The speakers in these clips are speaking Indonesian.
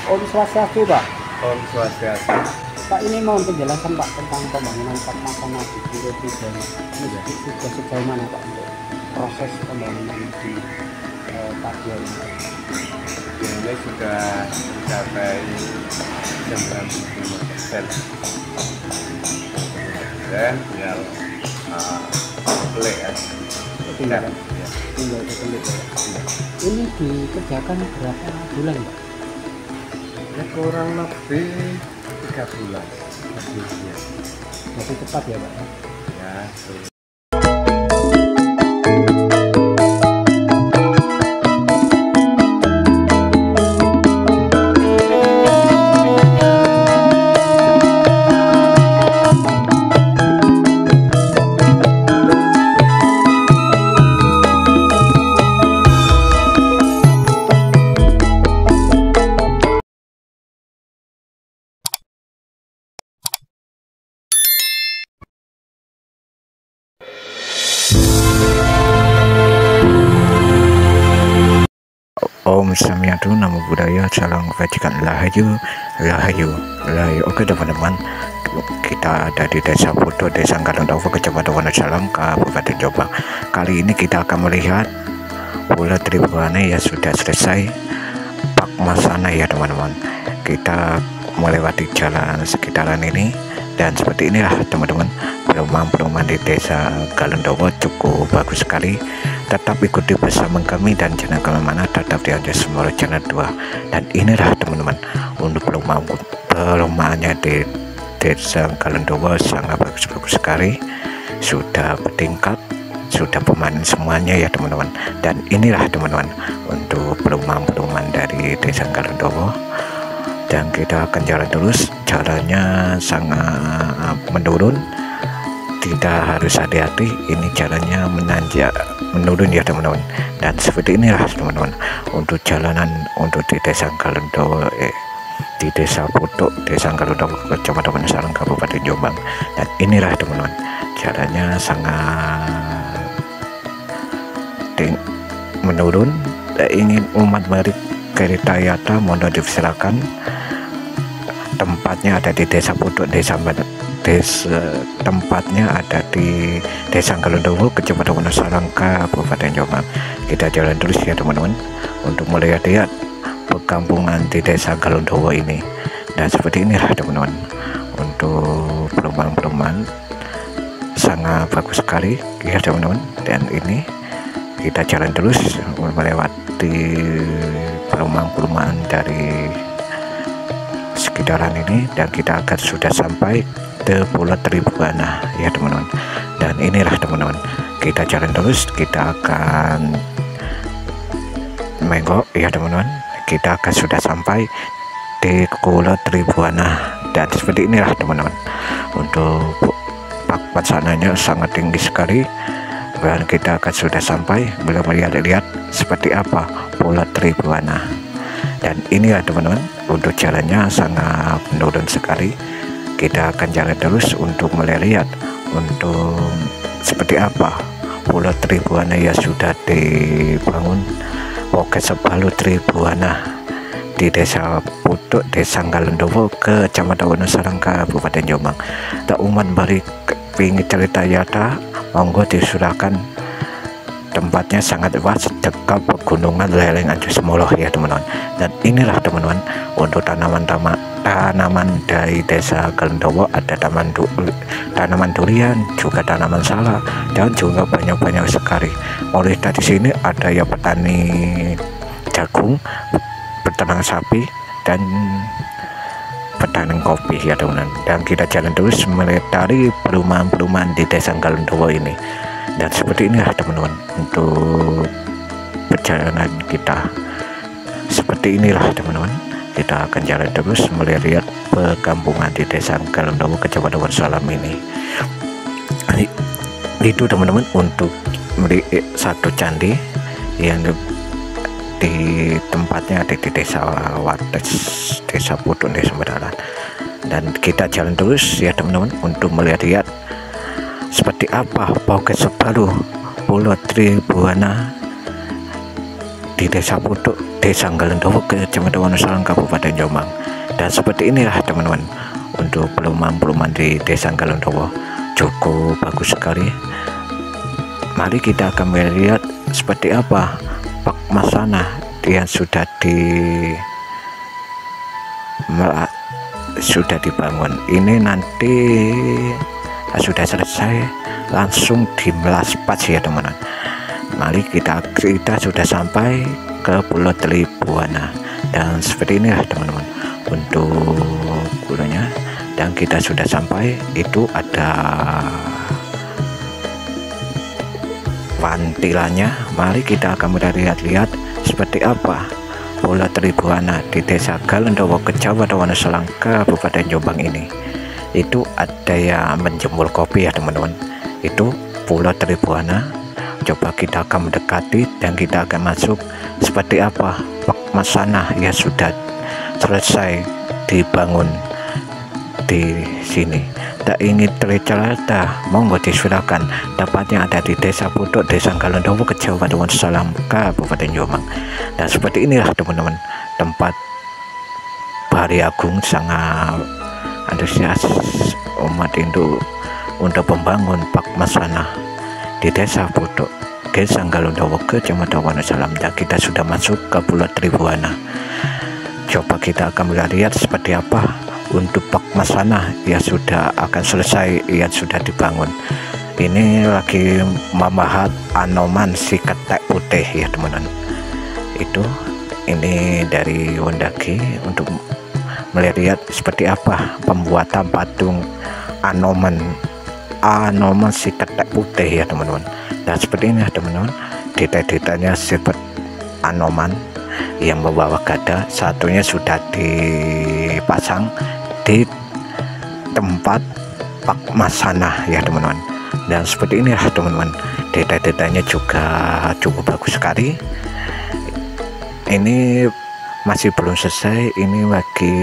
Om Swastiastu, Pak. Om Swastiastu. Pak, ini mau penjelasan Pak tentang pembangunan Park Masana di Pura Tiga. Ini sudah sejauh mana Pak untuk proses pembangunan di Padia ini? Ini sudah mencapai 95%. Dan tinggal ya. Tinggal kebelit ya. Ini dikerjakan berapa bulan Pak? Ya, kurang lebih 3 bulan. Ya. Masih cepat ya Pak? Ya, Om Samyadu, Namo Buddhaya, Salam Kebajikan, Rahayu, Rahayu, Rahayu. Oke teman-teman, kita ada di Desa Putuk, Desa Galundowo, Kecamatan Wonosalam, Kabupaten Jombang. Kali ini kita akan melihat Pulau Tribuana yang sudah selesai Park Masana ya teman-teman. Kita melewati jalan sekitaran ini dan seperti inilah teman-teman, perumahan-perumahan di Desa Galundowo cukup bagus sekali. Tetap ikuti bersama kami dan jangan kemana-mana, tetap di Anjas Semoro Channel 2. Dan inilah teman-teman, untuk perumahannya di Desa Galundowo sangat bagus-bagus sekali, sudah bertingkat, sudah pemanen semuanya ya teman-teman. Dan inilah teman-teman, untuk perumahan-perumahan dari Desa Galundowo. Dan kita akan jalan terus, jalannya sangat menurun, tidak harus hati-hati, ini jalannya menanjak menurun ya teman-teman. Dan seperti inilah teman-teman, untuk jalanan untuk di Desa Galundowo, di Desa Putuk, Desa Galundowo, Kecamatan Wonosalam, Kabupaten Jombang. Dan inilah teman-teman, jalannya sangat menurun. Ingin umat balik kereta yata, mohon dipersilakan. Tempatnya ada di Desa Putuk, tempatnya ada di Desa Galundowo, Kecamatan Wonosalam, Kabupaten Jombang. Kita jalan terus ya teman-teman, untuk melihat-lihat perkampungan di Desa Galundowo ini. Dan seperti inilah teman-teman, untuk perumahan-perumahan sangat bagus sekali ya teman-teman. Dan ini kita jalan terus melewati perumahan-perumahan dari sekitaran ini, dan kita akan sudah sampai ke Pulau Tribuana ya teman-teman. Dan inilah teman-teman, kita jalan terus, kita akan menggok ya teman-teman, kita akan sudah sampai di Pulau Tribuana. Dan seperti inilah teman-teman, untuk Park Masananya sangat tinggi sekali, dan kita akan sudah sampai, belum melihat-lihat seperti apa Pulau Tribuana. Dan inilah teman-teman, untuk jalannya sangat menurun sekali. Kita akan jalan terus untuk melihat untuk seperti apa Pulau Tribuana yang sudah dibangun. Oke, Sebalu Tribuana di Desa Putuk, Desa Galundowo, Kecamatan Wonosalam, Kabupaten Jombang. Tak umat balik pingin cerita yata, monggo disurahkan. Tempatnya sangat luas, dekat pegunungan lereng Anjas Semoro ya teman-teman. Dan inilah teman-teman, untuk tanaman dari Desa Galundowo, ada tanaman durian, juga tanaman salak, dan juga banyak-banyak sekali. Mulai dari sini ada ya petani jagung, peternak sapi, dan petani kopi ya teman-teman. Dan kita jalan terus melintasi perumahan-perumahan di Desa Galundowo ini. Dan seperti inilah teman-teman, untuk perjalanan kita. Seperti inilah teman-teman, kita akan jalan terus melihat perkampungan di Desa Galundowo, Kecamatan Wonosalam ini. Itu teman-teman, untuk melihat satu candi yang di tempatnya ada di Desa Wates, Desa Putuk, Desa Badalan. Dan kita jalan terus ya teman-teman, untuk melihat seperti apa Pocket Sebalu Pulau Tribuana di Desa Putuk, Desa Galendowo, Kecamatan Wonosalam, Kabupaten Jombang. Dan seperti inilah teman-teman untuk peluman-peluman di Desa Galendowo, cukup bagus sekali. Mari kita akan melihat seperti apa Pak Masana yang sudah dibangun. Ini nanti sudah selesai langsung dimelaspas ya teman-teman. Mari kita sudah sampai ke Pulau Tribuana, dan seperti inilah teman-teman untuk pulaunya. Dan kita sudah sampai, itu ada pantilannya. Mari kita akan melihat seperti apa Pulau Tribuana di Desa Galendowo, Kecamatan Wonosalam, Kabupaten Jombang ini. Itu ada yang menjemur kopi ya teman-teman. Itu Pulau Tribuana. Coba kita akan mendekati dan kita akan masuk seperti apa Pak Masana yang sudah selesai dibangun di sini. Tak ingin tercerita, monggo disilakan. Tepatnya ada di Desa Putuk, Desa Galendowo, Kecamatan Wonosalam, Kabupaten Jombang. Dan seperti inilah teman-teman tempat Bahari Agung sangat antusias umat Hindu untuk membangun Pak Masana di Desa Putuk, Desa Galendowo, Kecamatan Wonosalam. Dan kita sudah masuk ke Pulau Tribuana. Coba kita akan melihat seperti apa untuk Pak Masana yang sudah akan selesai, yang sudah dibangun. Ini lagi memahat Anoman si ketek putih ya teman-teman. Itu ini dari Wondagi untuk melihat seperti apa pembuatan patung Anoman si ketek putih ya teman-teman. Dan seperti ini ya teman-teman, detail-detailnya seperti Anoman yang membawa gada, satunya sudah dipasang di tempat Pak Masana ya teman-teman. Dan seperti ini ya teman-teman, detail-detailnya juga cukup bagus sekali. Ini masih belum selesai, ini lagi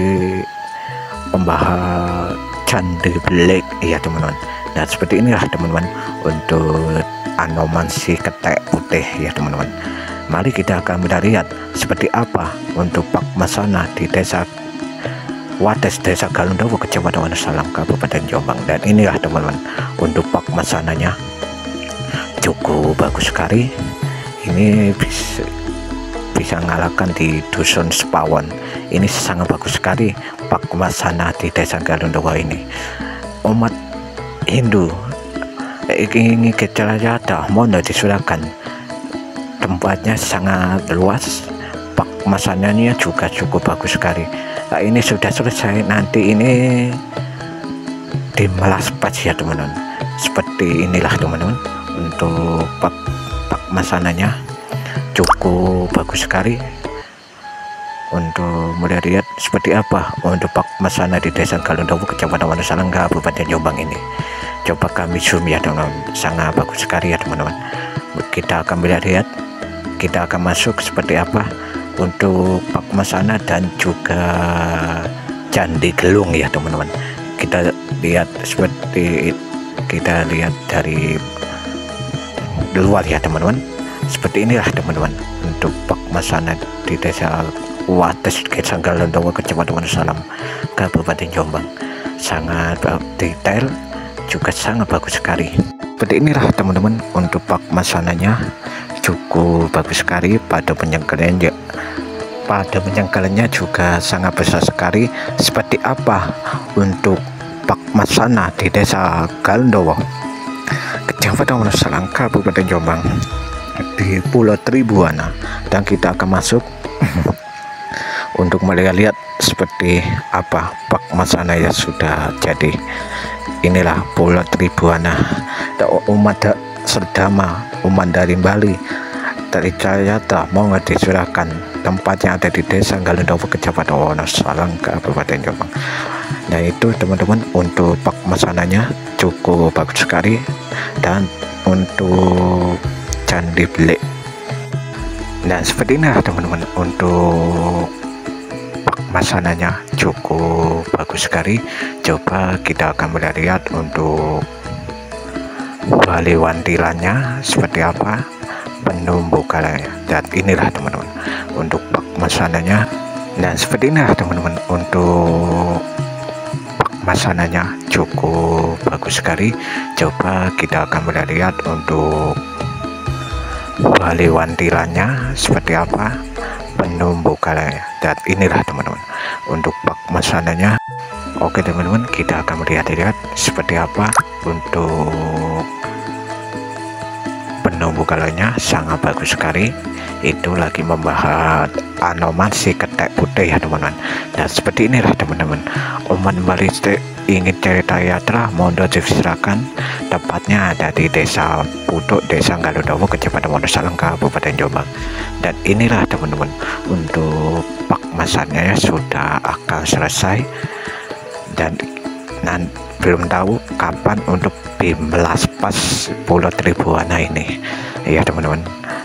pembahasan Candi Belek ya teman-teman. Dan seperti inilah teman-teman untuk Anoman si ketek putih ya teman-teman. Mari kita akan melihat seperti apa untuk Pak Masana di Desa Wates, Desa Galendowo, Kecamatan Wonosalam, Kabupaten Jombang. Dan inilah teman-teman untuk Pak Masananya, cukup bagus sekali. Ini bisa ngalahkan di Dusun Sepawon. Ini sangat bagus sekali Pak Masana di Desa Galendowo ini. Umat Hindu ini kecerdasan mohon disilakan. Tempatnya sangat luas, Pak Masananya juga cukup bagus sekali. Nah, ini sudah selesai, nanti ini dimelaspas ya teman-teman. Seperti inilah teman-teman untuk Pak Masananya, cukup bagus sekali. Untuk melihat seperti apa untuk Pak Masana di Desa Galendowo, Kecamatan Wonosalam, Kabupaten Jombang ini. Coba kami zoom ya teman-teman, sangat bagus sekali ya teman-teman. Kita akan melihat, kita akan masuk seperti apa untuk Pak Masana dan juga Candi Gelung ya teman-teman. Kita lihat seperti kita lihat dari luar ya teman-teman. Seperti inilah teman-teman untuk Pak Masana di Desa Wates, Desa Galendowo, Kecamatan Wonosalam, Kabupaten Jombang. Sangat detail, juga sangat bagus sekali. Seperti inilah teman-teman untuk Pak Masananya, cukup bagus sekali. Pada penyangkalannya juga sangat besar sekali. Seperti apa untuk Pak Masana di Desa Galendowo, Kecamatan Wonosalam, Kabupaten Jombang, di Pulau Tribuana. Dan kita akan masuk untuk melihat seperti apa Pak Masana yang sudah jadi. Inilah Pulau Tribuana. Umat Serdama, umat dari Bali, dari Jayata, mau diserahkan. Tempatnya ada di Desa Galendowo, Kecamatan Wonosalam, Kabupaten Jombang. Nah itu teman-teman untuk Pak Masananya, cukup bagus sekali. Dan untuk Candi Belek. Nah seperti ini teman-teman untuk Pak Masananya, cukup bagus sekali. Coba kita akan melihat untuk Bali wantilannya seperti apa, penumbuh karangnya. Dan inilah teman-teman untuk bak masananya. Dan seperti inilah teman-teman untuk bak masananya, cukup bagus sekali. Coba kita akan melihat untuk bali wantilannya seperti apa, penumbuh karangnya. Dan inilah teman-teman untuk bak masananya. Oke teman-teman, kita akan melihat seperti apa untuk penumbuh karangnya. Sangat bagus sekali. Itu lagi membahas anoman si ketek putih ya teman-teman. Dan seperti inilah teman-teman, Oman Balistik ingin cerita yatra, mohon silakan. Tepatnya ada di Desa Putuk, Desa Galudowo, Kecamatan Wonosalam, Kabupaten Jombang. Dan inilah teman-teman untuk bak masannya sudah akan selesai. Dan belum tahu kapan untuk bimblas pas Pulau Tribuana ini ya teman-teman.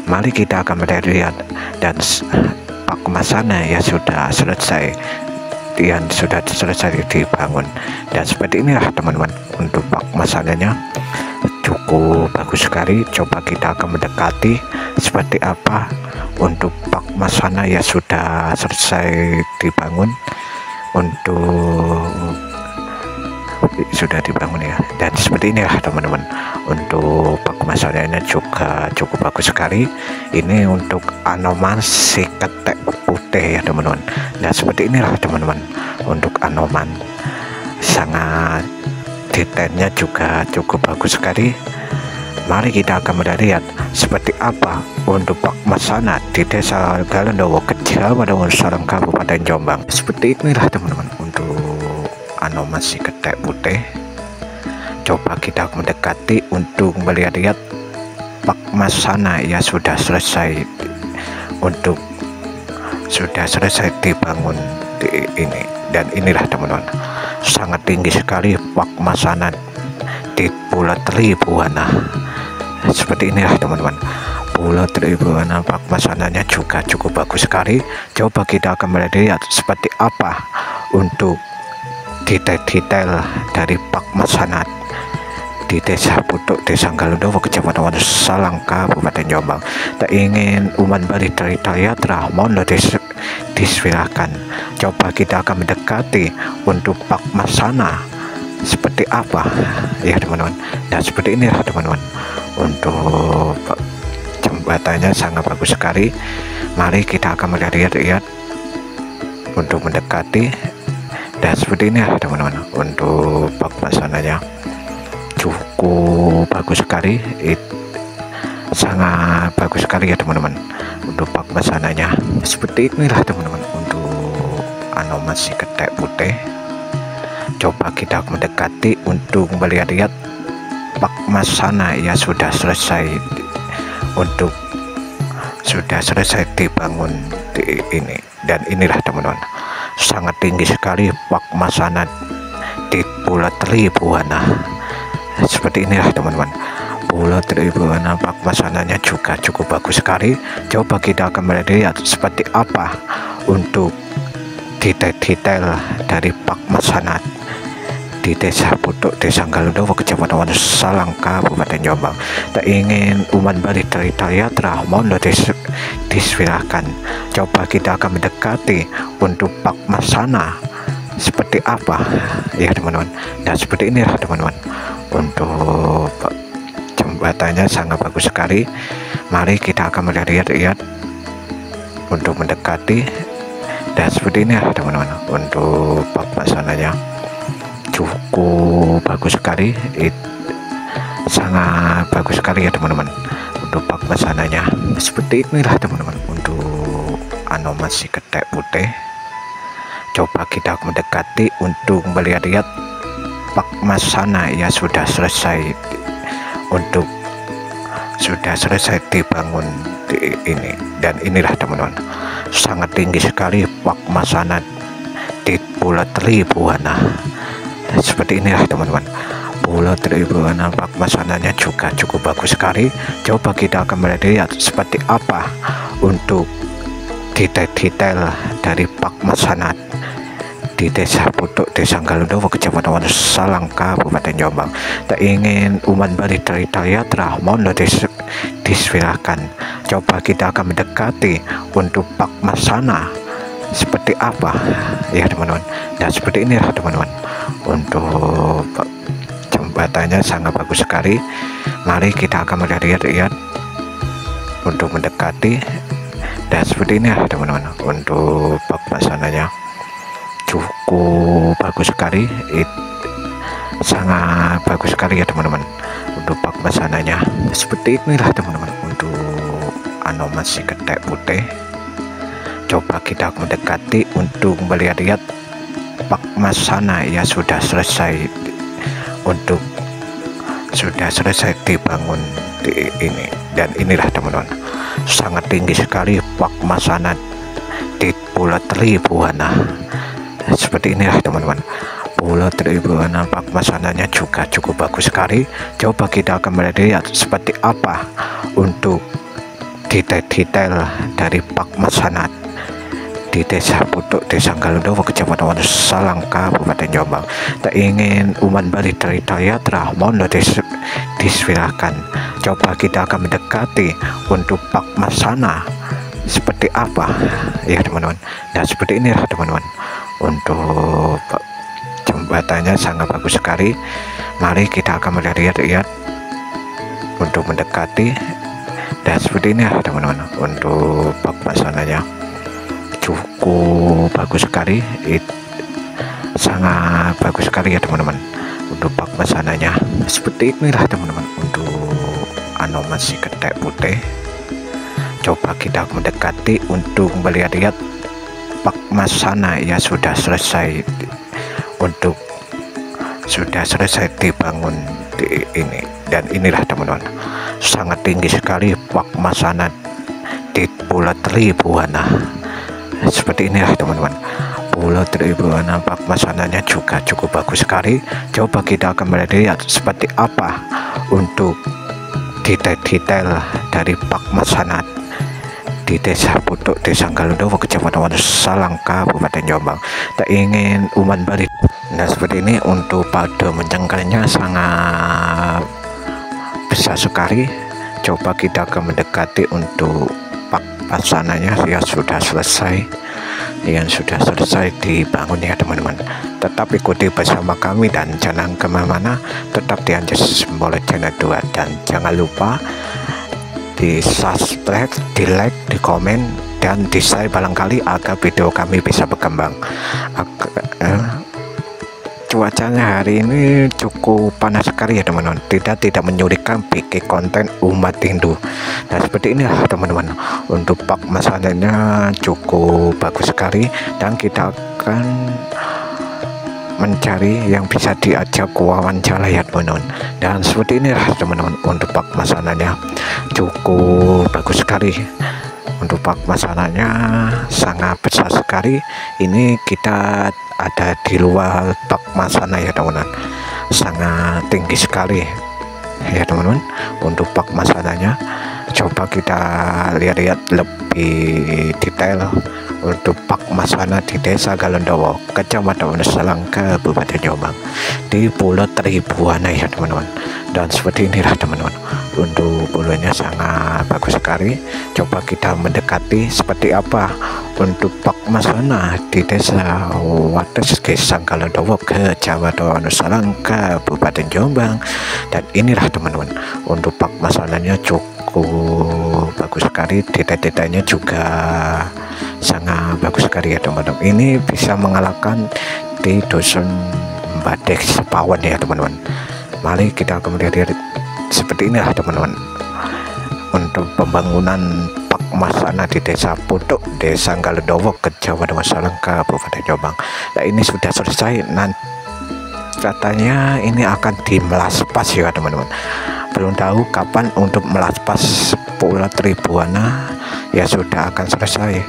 Mari kita akan melihat. Dan bak masannya ya sudah selesai, yang sudah selesai dibangun. Dan seperti inilah teman-teman untuk bak masannya, cukup bagus sekali. Coba kita akan mendekati seperti apa untuk bak masana ya sudah selesai dibangun. Untuk sudah dibangun ya. Dan seperti ini ya teman-teman untuk bak masananya juga cukup bagus sekali. Ini untuk anoman si ketek putih ya teman-teman. Dan seperti inilah teman-teman untuk anoman, sangat detailnya juga cukup bagus sekali. Mari kita akan melihat seperti apa untuk bak masana di Desa Galudowo, Kecamatan Wonosalam, Kabupaten Jombang. Seperti inilah teman-teman untuk anoman si ketek putih. Coba kita mendekati untuk melihat bak masana ya sudah selesai, untuk sudah selesai dibangun di ini. Dan inilah teman-teman, sangat tinggi sekali bak masana di Pulau Tribuana. Seperti inilah teman-teman Pulau Tribuana, bak masananya juga cukup bagus sekali. Coba kita akan melihat seperti apa untuk detail-detail dari bak masana di Desa Putuk, Desa Galudowo, Kecamatan Wonosalam, Kabupaten Jombang. Tak ingin umat Bali cerita yatra, mohon disilahkan. Coba kita akan mendekati untuk bak masana seperti apa ya teman-teman. Dan seperti inilah teman-teman untuk jembatannya, sangat bagus sekali. Mari kita akan melihat untuk mendekati. Dan seperti ini ya teman-teman untuk bak masananya, cukup bagus sekali. Sangat bagus sekali ya teman-teman untuk bak masananya. Seperti inilah teman-teman untuk anoman si ketek putih. Coba kita mendekati untuk melihat bak masana ya sudah selesai, untuk sudah selesai dibangun di ini. Dan inilah teman-teman, sangat tinggi sekali bak masana di Pulau Tribuana. Seperti inilah teman-teman Pulau Tribuana, bak masananya juga cukup bagus sekali. Coba kita akan melihat seperti apa untuk detail-detail dari bak masana di Desa Putuk, Desa Galudowo, Kecamatan Wonosalam, Kabupaten Jombang. Tak ingin umat Bali cerita yatra, mohon disilahkan. Coba kita akan mendekati untuk bak masana seperti apa ya teman-teman. Dan seperti inilah teman-teman untuk jembatannya, sangat bagus sekali. Mari kita akan melihat untuk mendekati. Dan seperti ini ya teman-teman untuk bak masananya, cukup bagus sekali. Sangat bagus sekali ya teman-teman untuk bak masananya. Seperti inilah teman-teman untuk anoman si ketek putih. Coba kita mendekati untuk melihat bak masana ya sudah selesai, untuk sudah selesai dibangun di ini. Dan inilah teman-teman, sangat tinggi sekali bak masana di Pulau Tribuana. Seperti inilah teman-teman Pulau Tribuana, bak masananya juga cukup bagus sekali. Coba kita akan melihat seperti apa untuk detail-detail dari bak masana di Desa Putuk, Desa Galundowo, Kecamatan Wonosalam, Kabupaten Jombang. Tak ingin umat Bali Tritayatra, mohon disilahkan. Coba kita akan mendekati untuk Pak Masana seperti apa ya teman-teman. Dan seperti inilah teman-teman, untuk jembatannya sangat bagus sekali. Mari kita akan melihat-lihat untuk mendekati. Dan seperti ini ya teman-teman, untuk Pak Masananya cukup bagus sekali, sangat bagus sekali ya teman-teman, untuk Pak Masananya. Seperti inilah teman-teman, untuk masih ketek putih. Coba kita mendekati untuk melihat-lihat Pak Masana ya sudah selesai, untuk sudah selesai dibangun di ini. Dan inilah teman-teman, sangat tinggi sekali Pak Masana di Pulau Tribuana. Seperti inilah teman-teman, Pulau Tribuana Pak Masananya juga cukup bagus sekali. Coba kita akan melihat seperti apa untuk detail-detail dari Pak Masana di Desa Putuk, Desa Galundowo, Kecamatan Wonosalam, Kabupaten Jombang. Tak ingin umat Bali Tritayatra, mohon disilahkan. Coba kita akan mendekati untuk Pak Masana seperti apa ya teman-teman. Dan seperti inilah teman-teman, untuk jembatannya sangat bagus sekali. Mari kita akan melihat-lihat untuk mendekati. Dan seperti ini ya teman-teman, untuk Pak Masananya cukup bagus sekali, sangat bagus sekali ya teman-teman, untuk Pak Masananya. Seperti inilah teman-teman, untuk masih ketek putih. Coba kita mendekati untuk melihat-lihat Pak Masana ya sudah selesai, untuk sudah selesai dibangun di ini. Dan inilah teman-teman, sangat tinggi sekali Pak Masana di Pulau Tribuana. Seperti inilah teman-teman, Pulau Tribuana Pak Masananya juga cukup bagus sekali. Coba kita akan melihat seperti apa untuk detail-detail dari Pak Masana di Desa Putuk, Desa Galundowo, Kecamatan Wonosalam, Kabupaten Jombang. Tak ingin umat Bali. Nah seperti ini, untuk pada mencengkelnya sangat besar sekali. Coba kita akan mendekati untuk Pak Masananya ya sudah selesai, yang sudah selesai dibangun ya teman-teman. Tetap ikuti bersama kami dan jangan kemana-mana, tetap di Anjas Boleh Channel 2. Dan jangan lupa di subscribe, di like, di komen, dan di share barangkali agar video kami bisa berkembang. Cuacanya hari ini cukup panas sekali ya teman-teman, tidak menyulitkan bikin konten umat Hindu. Dan seperti ini teman-teman, untuk Pak Masananya cukup bagus sekali. Dan kita akan mencari yang bisa diajak wawancara ya teman-teman. Dan seperti ini teman-teman, untuk Pak Masananya cukup bagus sekali. Untuk Pak Masananya sangat besar sekali. Ini kita ada di luar Pak Masana ya teman-teman, sangat tinggi sekali ya teman-teman, untuk Pak Masananya. Coba kita lihat-lihat lebih detail untuk Pak Masana di Desa Galundowo, Kecamatan Wonosalam, Kabupaten Jombang, di Pulau Tribuana ya teman-teman. Dan seperti inilah teman-teman, untuk pulaunya sangat bagus sekali. Coba kita mendekati seperti apa untuk Pak Masana di Desa Wates, Desa Galundowo, Kecamatan Wonosalam, Kabupaten Jombang. Dan inilah teman-teman, untuk Pak Masananya cukup bagus sekali, detail-detailnya juga sangat bagus sekali ya teman-teman. Ini bisa mengalahkan di Dusun Badek Sepawan ya teman-teman. Mari kita akan melihat seperti inilah teman-teman, untuk pembangunan Pak Masana di Desa Putuk, Desa Galundowo, Kecamatan Wonosalam, Kabupaten Jombang. Nah ini sudah selesai, nanti katanya ini akan dimelaspas ya teman-teman. Belum tahu kapan untuk melaspas Pulau Tribuana, ya sudah akan selesai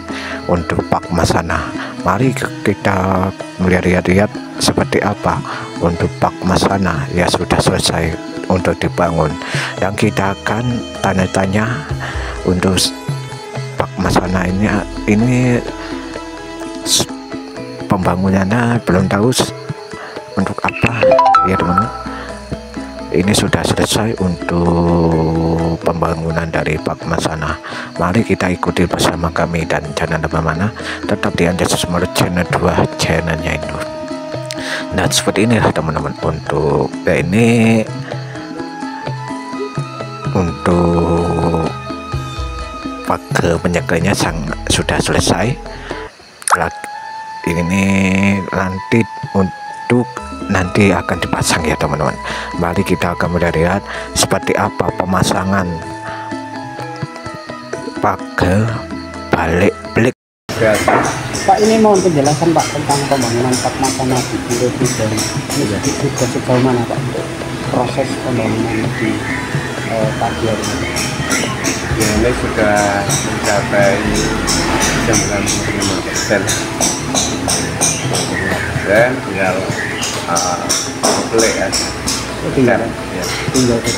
untuk Pak Masana. Mari kita melihat-lihat seperti apa untuk Pak Masana ya sudah selesai untuk dibangun. Dan kita akan tanya-tanya untuk Pak Masana ini pembangunannya belum tahu untuk apa ya teman-teman. Ini sudah selesai untuk pembangunan dari Pak Masana. Mari kita ikuti bersama kami dan jangan kemana-mana, tetap di Anjas Smart Channel 2, channelnya itu. Nah seperti inilah teman-teman untuk ini untuk pagar penjaganya sudah selesai. Ini nanti untuk nanti akan dipasang ya teman-teman. Mari kita akan melihat seperti apa pemasangan pagar balik belik. Pak, ini mau penjelasan Pak tentang pembangunan Pak Masana di Puro Tribun. Ini sudah sejauh mana Pak untuk proses pembangunan di pagi hari ini? Ya, ini sudah mencapai 95%. Tinggal belik ya. Tinggal Ya.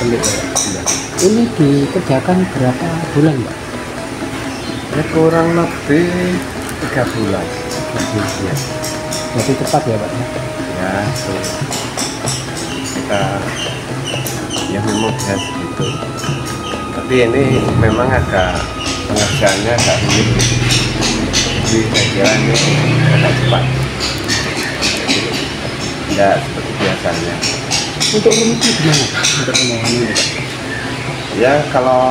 belik ya. Ini dikerjakan berapa bulan Pak? Ya, kurang lebih 3 bulan. Ya. Jadi cepat ya Pak? Ya, itu kita ya memang biasa gitu. Tapi ini memang agak pengerjaannya agak rumit. Jadi saya kira ini agak cepat. Tidak seperti biasanya. Untuk rumitnya gimana Pak? Untuk pembangunan ini Pak? Ya, kalau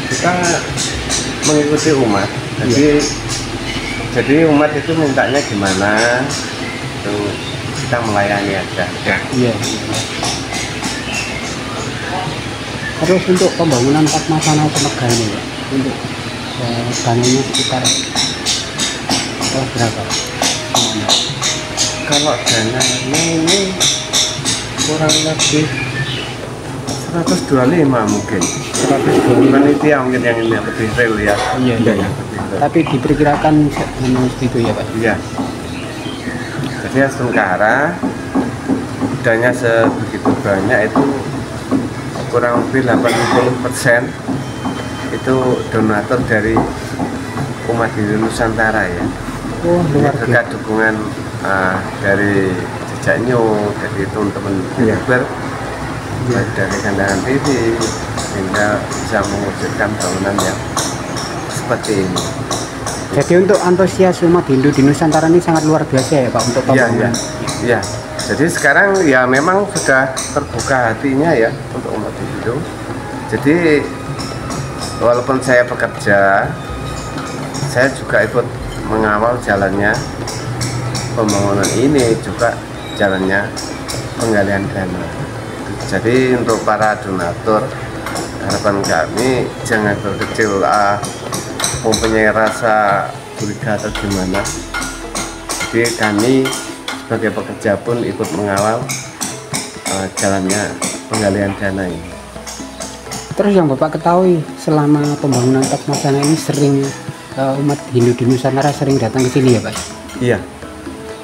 kita mengikuti umat, jadi umat itu mintanya gimana, itu kita melayani aja. Ya. Iya. Terus untuk pembangunan Pak Masana Semegal ini Pak, untuk dananya sekitar berapa? Kalau dana ini kurang lebih 125 mungkin. 125. Panitia mungkin yang ini lebih real ya. Iya. Tapi diperkirakan segitu ya Pak? Iya. Jadi Astungkara dananya sebegitu banyak itu kurang lebih 80% itu donatur dari umat Hindu Nusantara ya. Oh, luar Berkat biasa. dukungan dari jejaknya, dari teman-teman youtuber, baik dari Kandangan TV, sehingga bisa mewujudkan bangunan yang seperti ini. Jadi untuk antusias umat Hindu di Nusantara ini sangat luar biasa ya Pak untuk Iya, pembangunan. iya. Jadi sekarang ya memang sudah terbuka hatinya ya untuk umat Hindu. Jadi walaupun saya bekerja, saya juga ikut mengawal jalannya pembangunan ini, juga jalannya penggalian dana. Jadi untuk para donatur, harapan kami jangan berkecil mempunyai rasa curiga atau gimana. Jadi kami sebagai pekerja pun ikut mengawal jalannya penggalian dana ini. Terus yang Bapak ketahui selama pembangunan Pak Masana ini sering umat Hindu di Nusantara sering datang ke sini ya Pak? Iya,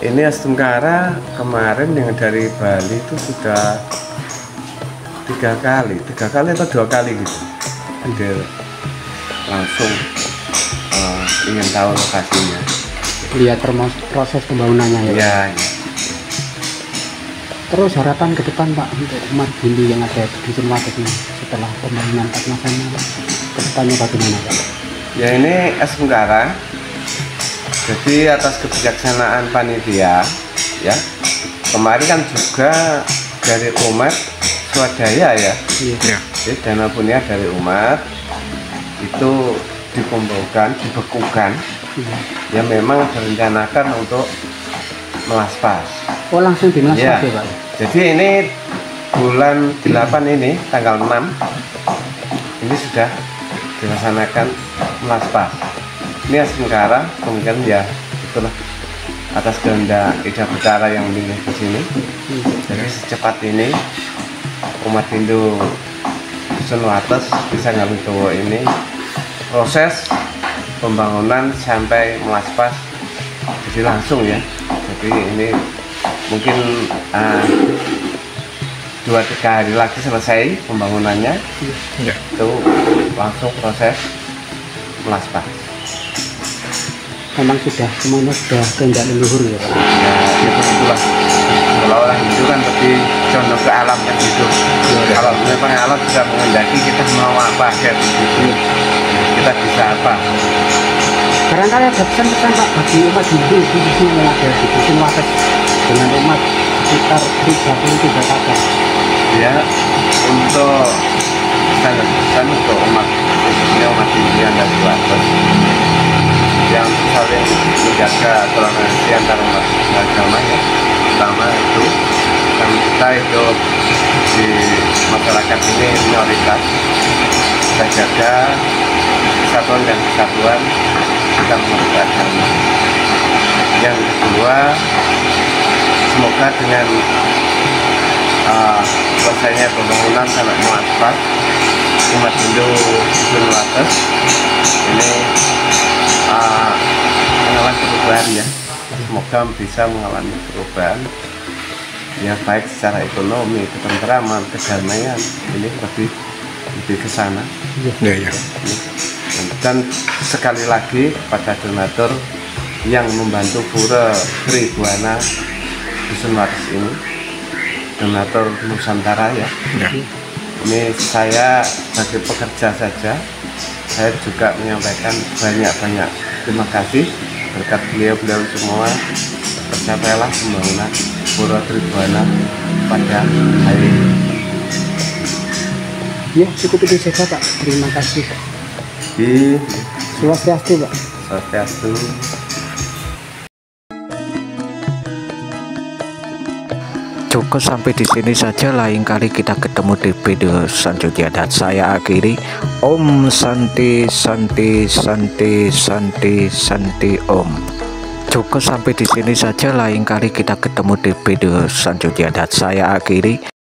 ini Astungkara kemarin yang dari Bali itu sudah 3 kali atau 2 kali gitu. Hadir langsung ingin tahu lokasinya. Lihat proses pembangunannya ya Pak? Iya. Terus harapan ke depan Pak untuk umat Hindu yang ada di Dusun Wates ini setelah pembangunan Pak Masana Pak, ke depannya bagaimana Pak? Ya, ini Astungkara. Jadi atas kebijaksanaan panitia ya, kemarin kan juga dari umat swadaya ya. Iya. Jadi dana punya dari umat itu dikumpulkan, dibekukan. Iya. Ya memang direncanakan untuk melaspas. Oh, langsung dimasak Ya. ya Pak? Jadi ini bulan 8 ini tanggal 6 ini sudah dilaksanakan melaspas. Ini Astungkara kemungkinan ya itulah atas kehendak Ida Betara yang milih ke sini. Jadi secepat ini umat Hindu Dusun Wates bisa ngambil ini proses pembangunan sampai melaspas jadi langsung ya. Jadi ini mungkin 2-3 hari lagi selesai pembangunannya. Itu langsung proses melaspas. memang sudah semuanya sudah kehendak leluhur ya Pak. Ya begitulah. Kalau orang Hindu kan lebih condong ke alam kan gitu. Kalau memang alam sudah menghendaki kita mau apa kayak begitu, kita bisa apa. Barangkali ada pesan-pesan Pak bagi umat Hindu khususnya yang ada di Dusun Wates dengan umat sekitar 33 kakak. Ya, untuk pesan untuk umat khususnya umat Hindu yang ada di Wates yang saling menjaga toleransi antar umat beragama ya, pertama itu kan kita hidup di masyarakat ini minoritas, kita jaga kesatuan dan kesatuan kita umat beragama. Yang kedua, semoga dengan selesainya pembangunan Taman Aspas umat Hindu Dusun Wates ini mengalami perubahan ya, semoga bisa mengalami perubahan ya, baik secara ekonomi, ketentraman, kedamaian, ini lebih ke sana. Ya. Dan sekali lagi pada donatur yang membantu Pura Tribuana Dusun Wates ini, donatur Nusantara ya. Ini saya sebagai pekerja saja, saya juga menyampaikan banyak-banyak terima kasih berkat beliau semua tercapailah pembangunan Pura Tribuana pada hari ini. Ya cukup itu saja Pak, terima kasih Pak. Swastiastu Pak. Swastiastu. Cukup sampai di sini saja, lain kali kita ketemu di video selanjutnya dan saya akhiri. Om Santi Santi Santi Santi Santi Om. Cukup sampai di sini saja, lain kali kita ketemu di video selanjutnya dan saya akhiri.